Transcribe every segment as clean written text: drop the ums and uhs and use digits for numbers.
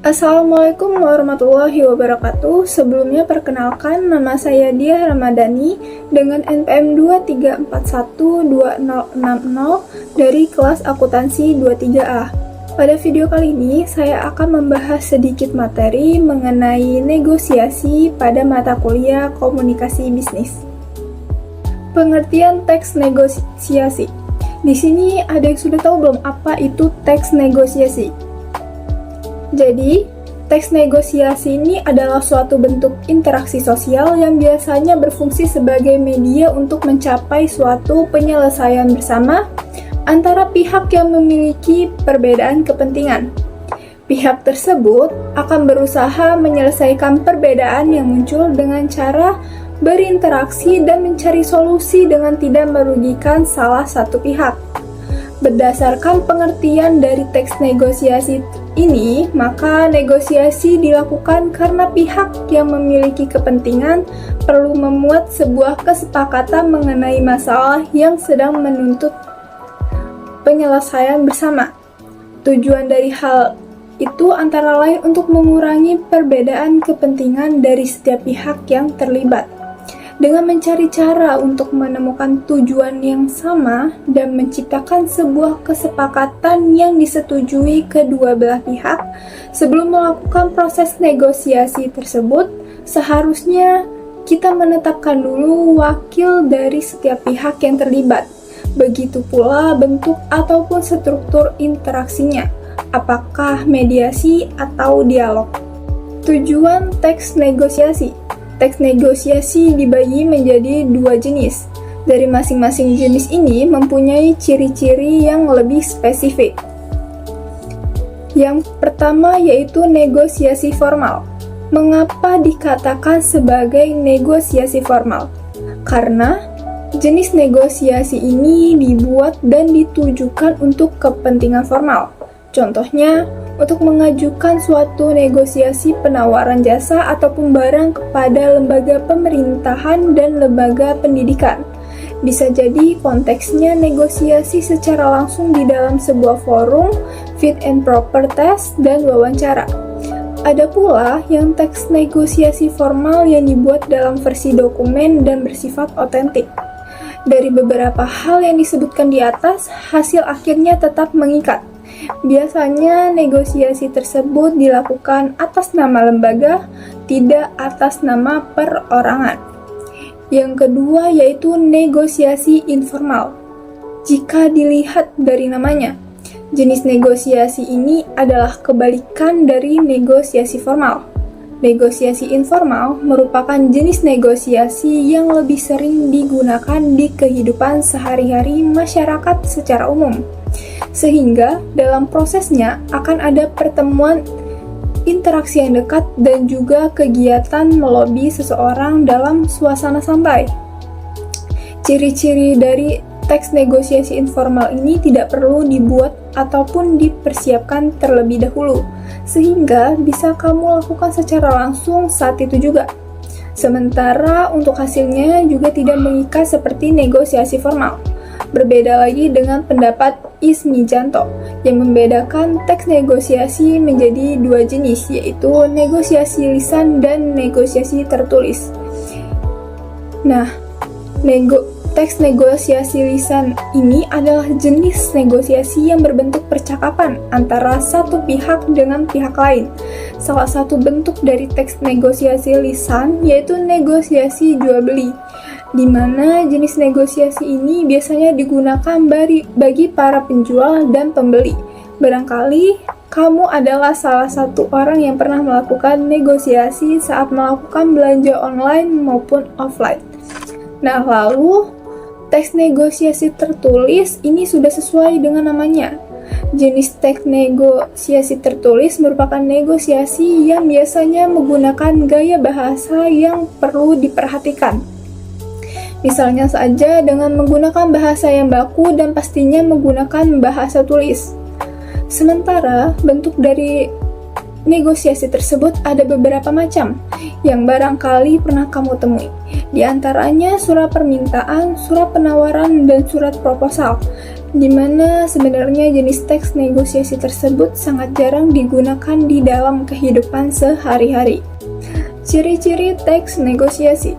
Assalamualaikum warahmatullahi wabarakatuh. Sebelumnya perkenalkan, nama saya Diah Ramadhani dengan NPM 23412060 dari kelas akuntansi 23A. Pada video kali ini, saya akan membahas sedikit materi mengenai negosiasi pada mata kuliah komunikasi bisnis. Pengertian teks negosiasi. Di sini ada yang sudah tahu belum apa itu teks negosiasi? Jadi, teks negosiasi ini adalah suatu bentuk interaksi sosial yang biasanya berfungsi sebagai media untuk mencapai suatu penyelesaian bersama antara pihak yang memiliki perbedaan kepentingan. Pihak tersebut akan berusaha menyelesaikan perbedaan yang muncul dengan cara berinteraksi dan mencari solusi dengan tidak merugikan salah satu pihak. Berdasarkan pengertian dari teks negosiasi ini, maka negosiasi dilakukan karena pihak yang memiliki kepentingan perlu memuat sebuah kesepakatan mengenai masalah yang sedang menuntut penyelesaian bersama. Tujuan dari hal itu antara lain untuk mengurangi perbedaan kepentingan dari setiap pihak yang terlibat. Dengan mencari cara untuk menemukan tujuan yang sama dan menciptakan sebuah kesepakatan yang disetujui kedua belah pihak, sebelum melakukan proses negosiasi tersebut, seharusnya kita menetapkan dulu wakil dari setiap pihak yang terlibat. Begitu pula bentuk ataupun struktur interaksinya, apakah mediasi atau dialog. Tujuan teks negosiasi. Teks negosiasi dibagi menjadi dua jenis. Dari masing-masing jenis ini mempunyai ciri-ciri yang lebih spesifik. Yang pertama yaitu negosiasi formal. Mengapa dikatakan sebagai negosiasi formal? Karena jenis negosiasi ini dibuat dan ditujukan untuk kepentingan formal. Contohnya, untuk mengajukan suatu negosiasi penawaran jasa ataupun barang kepada lembaga pemerintahan dan lembaga pendidikan. Bisa jadi konteksnya negosiasi secara langsung di dalam sebuah forum, fit and proper test, dan wawancara. Ada pula yang teks negosiasi formal yang dibuat dalam versi dokumen dan bersifat otentik. Dari beberapa hal yang disebutkan di atas, hasil akhirnya tetap mengikat. Biasanya negosiasi tersebut dilakukan atas nama lembaga, tidak atas nama perorangan. Yang kedua yaitu negosiasi informal. Jika dilihat dari namanya, jenis negosiasi ini adalah kebalikan dari negosiasi formal. Negosiasi informal merupakan jenis negosiasi yang lebih sering digunakan di kehidupan sehari-hari masyarakat secara umum. Sehingga dalam prosesnya akan ada pertemuan interaksi yang dekat dan juga kegiatan melobi seseorang dalam suasana santai. Ciri-ciri dari teks negosiasi informal ini tidak perlu dibuat ataupun dipersiapkan terlebih dahulu, sehingga bisa kamu lakukan secara langsung saat itu juga. Sementara untuk hasilnya juga tidak mengikat seperti negosiasi formal. Berbeda lagi dengan pendapat Ismijanto yang membedakan teks negosiasi menjadi dua jenis, yaitu negosiasi lisan dan negosiasi tertulis. Nah, teks negosiasi lisan ini adalah jenis negosiasi yang berbentuk percakapan antara satu pihak dengan pihak lain. Salah satu bentuk dari teks negosiasi lisan yaitu negosiasi jual-beli, di mana jenis negosiasi ini biasanya digunakan bagi para penjual dan pembeli. Barangkali kamu adalah salah satu orang yang pernah melakukan negosiasi saat melakukan belanja online maupun offline. Nah, lalu teks negosiasi tertulis ini sudah sesuai dengan namanya. Jenis teks negosiasi tertulis merupakan negosiasi yang biasanya menggunakan gaya bahasa yang perlu diperhatikan. Misalnya saja dengan menggunakan bahasa yang baku dan pastinya menggunakan bahasa tulis. Sementara bentuk dari negosiasi tersebut ada beberapa macam yang barangkali pernah kamu temui. Di antaranya surat permintaan, surat penawaran, dan surat proposal. di mana sebenarnya jenis teks negosiasi tersebut sangat jarang digunakan di dalam kehidupan sehari-hari. Ciri-ciri teks negosiasi.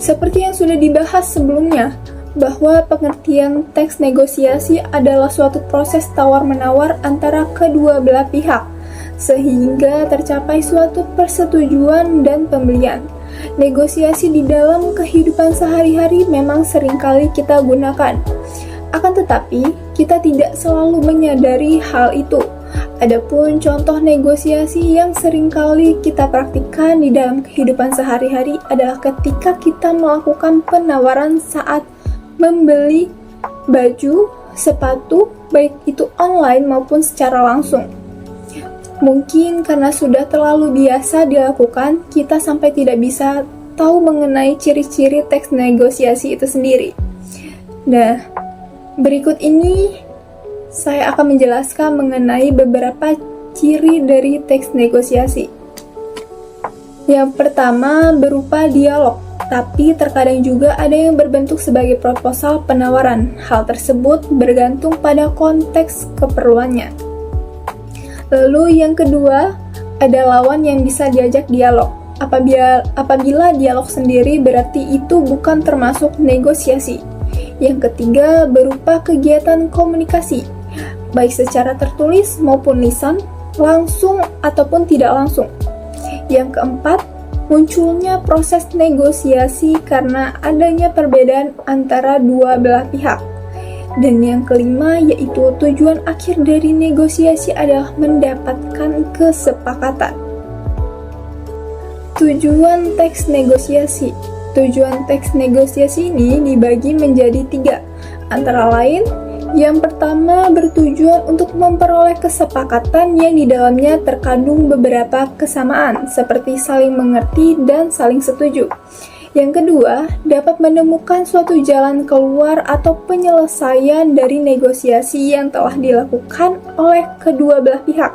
Seperti yang sudah dibahas sebelumnya, bahwa pengertian teks negosiasi adalah suatu proses tawar-menawar antara kedua belah pihak, sehingga tercapai suatu persetujuan dan pembelian. Negosiasi di dalam kehidupan sehari-hari memang seringkali kita gunakan. Akan tetapi, kita tidak selalu menyadari hal itu. Adapun contoh negosiasi yang seringkali kita praktikkan di dalam kehidupan sehari-hari adalah ketika kita melakukan penawaran saat membeli baju, sepatu, baik itu online maupun secara langsung. Mungkin karena sudah terlalu biasa dilakukan, kita sampai tidak bisa tahu mengenai ciri-ciri teks negosiasi itu sendiri. Nah, berikut ini saya akan menjelaskan mengenai beberapa ciri dari teks negosiasi. Yang pertama berupa dialog, tapi terkadang juga ada yang berbentuk sebagai proposal penawaran. Hal tersebut bergantung pada konteks keperluannya. Lalu yang kedua, ada lawan yang bisa diajak dialog. Apabila dialog sendiri berarti itu bukan termasuk negosiasi. Yang ketiga, berupa kegiatan komunikasi, baik secara tertulis maupun lisan, langsung ataupun tidak langsung. Yang keempat, munculnya proses negosiasi karena adanya perbedaan antara dua belah pihak. Dan yang kelima, yaitu tujuan akhir dari negosiasi adalah mendapatkan kesepakatan. Tujuan teks negosiasi. Tujuan teks negosiasi ini dibagi menjadi 3, antara lain, yang pertama bertujuan untuk memperoleh kesepakatan yang di dalamnya terkandung beberapa kesamaan, seperti saling mengerti dan saling setuju. Yang kedua, dapat menemukan suatu jalan keluar atau penyelesaian dari negosiasi yang telah dilakukan oleh kedua belah pihak.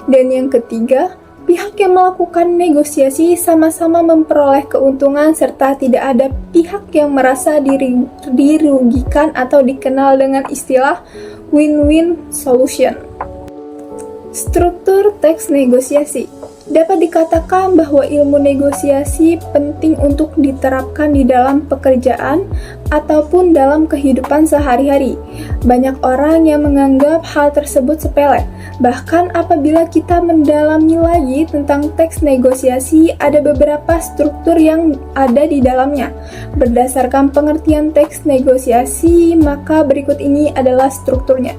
Dan yang ketiga, pihak yang melakukan negosiasi sama-sama memperoleh keuntungan serta tidak ada pihak yang merasa dirugikan atau dikenal dengan istilah win-win solution. Struktur teks negosiasi. Dapat dikatakan bahwa ilmu negosiasi penting untuk diterapkan di dalam pekerjaan ataupun dalam kehidupan sehari-hari. Banyak orang yang menganggap hal tersebut sepele. Bahkan apabila kita mendalami lagi tentang teks negosiasi, ada beberapa struktur yang ada di dalamnya. Berdasarkan pengertian teks negosiasi, maka berikut ini adalah strukturnya.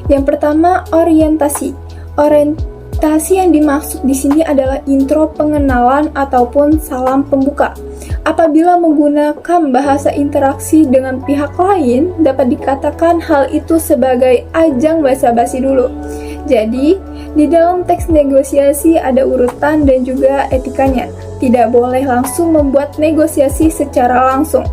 Yang pertama, orientasi. Orientasi yang dimaksud di sini adalah intro pengenalan ataupun salam pembuka. Apabila menggunakan bahasa interaksi dengan pihak lain, dapat dikatakan hal itu sebagai ajang basa-basi dulu. Jadi, di dalam teks negosiasi ada urutan dan juga etikanya. Tidak boleh langsung membuat negosiasi secara langsung.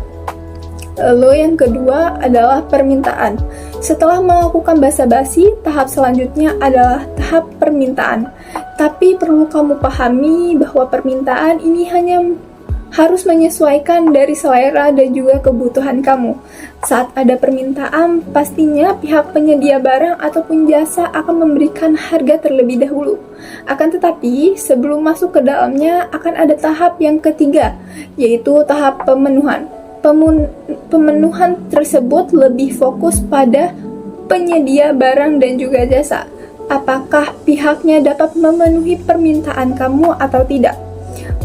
Lalu yang kedua adalah permintaan. Setelah melakukan basa-basi, tahap selanjutnya adalah tahap permintaan. Tapi perlu kamu pahami bahwa permintaan ini hanya harus menyesuaikan dari selera dan juga kebutuhan kamu. Saat ada permintaan, pastinya pihak penyedia barang ataupun jasa akan memberikan harga terlebih dahulu. Akan tetapi, sebelum masuk ke dalamnya akan ada tahap yang ketiga, yaitu tahap pemenuhan. Pemenuhan tersebut lebih fokus pada penyedia barang dan juga jasa. Apakah pihaknya dapat memenuhi permintaan kamu atau tidak?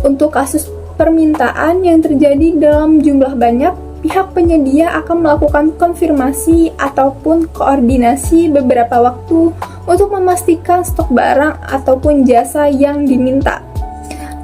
Untuk kasus permintaan yang terjadi dalam jumlah banyak, pihak penyedia akan melakukan konfirmasi ataupun koordinasi beberapa waktu untuk memastikan stok barang ataupun jasa yang diminta.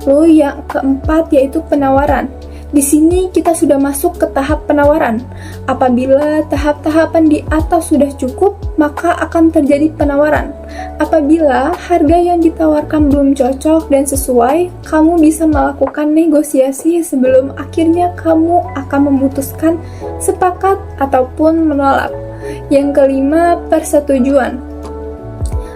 Lalu yang keempat yaitu penawaran. Di sini kita sudah masuk ke tahap penawaran. Apabila tahap-tahapan di atas sudah cukup, maka akan terjadi penawaran. Apabila harga yang ditawarkan belum cocok dan sesuai, kamu bisa melakukan negosiasi sebelum akhirnya kamu akan memutuskan sepakat ataupun menolak. Yang kelima, persetujuan.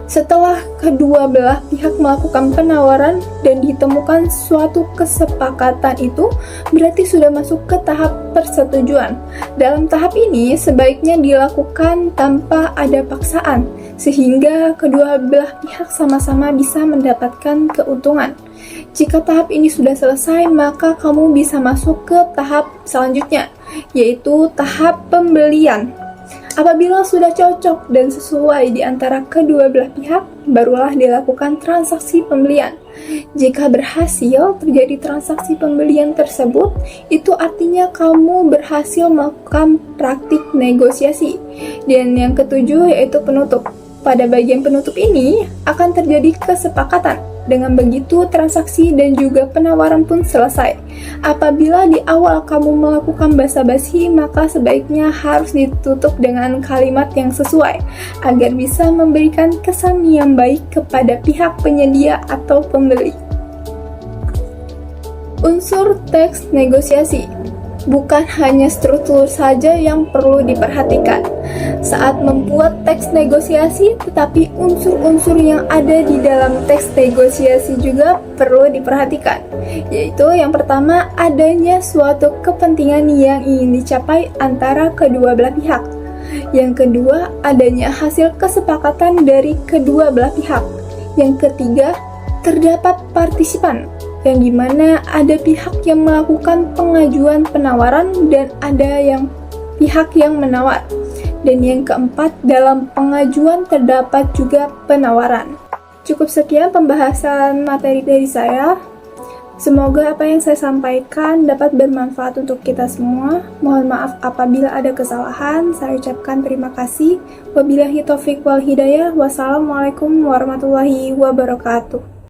Setelah kedua belah pihak melakukan penawaran dan ditemukan suatu kesepakatan, itu berarti sudah masuk ke tahap persetujuan. Dalam tahap ini sebaiknya dilakukan tanpa ada paksaan, sehingga kedua belah pihak sama-sama bisa mendapatkan keuntungan. Jika tahap ini sudah selesai, maka kamu bisa masuk ke tahap selanjutnya, yaitu tahap pembelian. Apabila sudah cocok dan sesuai di antara kedua belah pihak, barulah dilakukan transaksi pembelian. Jika berhasil terjadi transaksi pembelian tersebut, itu artinya kamu berhasil melakukan praktik negosiasi. Dan yang ketujuh yaitu penutup. Pada bagian penutup ini akan terjadi kesepakatan. Dengan begitu, transaksi dan juga penawaran pun selesai. Apabila di awal kamu melakukan basa-basi, maka sebaiknya harus ditutup dengan kalimat yang sesuai, agar bisa memberikan kesan yang baik kepada pihak penyedia atau pembeli. Unsur teks negosiasi. Bukan hanya struktur saja yang perlu diperhatikan saat membuat teks negosiasi, tetapi unsur-unsur yang ada di dalam teks negosiasi juga perlu diperhatikan. Yaitu yang pertama, adanya suatu kepentingan yang ingin dicapai antara kedua belah pihak. Yang kedua, adanya hasil kesepakatan dari kedua belah pihak. Yang ketiga, terdapat partisipan, yang dimana ada pihak yang melakukan pengajuan penawaran dan ada yang pihak yang menawar. Dan yang keempat, dalam pengajuan terdapat juga penawaran. Cukup sekian pembahasan materi dari saya. Semoga apa yang saya sampaikan dapat bermanfaat untuk kita semua. Mohon maaf apabila ada kesalahan. Saya ucapkan terima kasih. Wabillahi taufiq wal hidayah. Wassalamualaikum warahmatullahi wabarakatuh.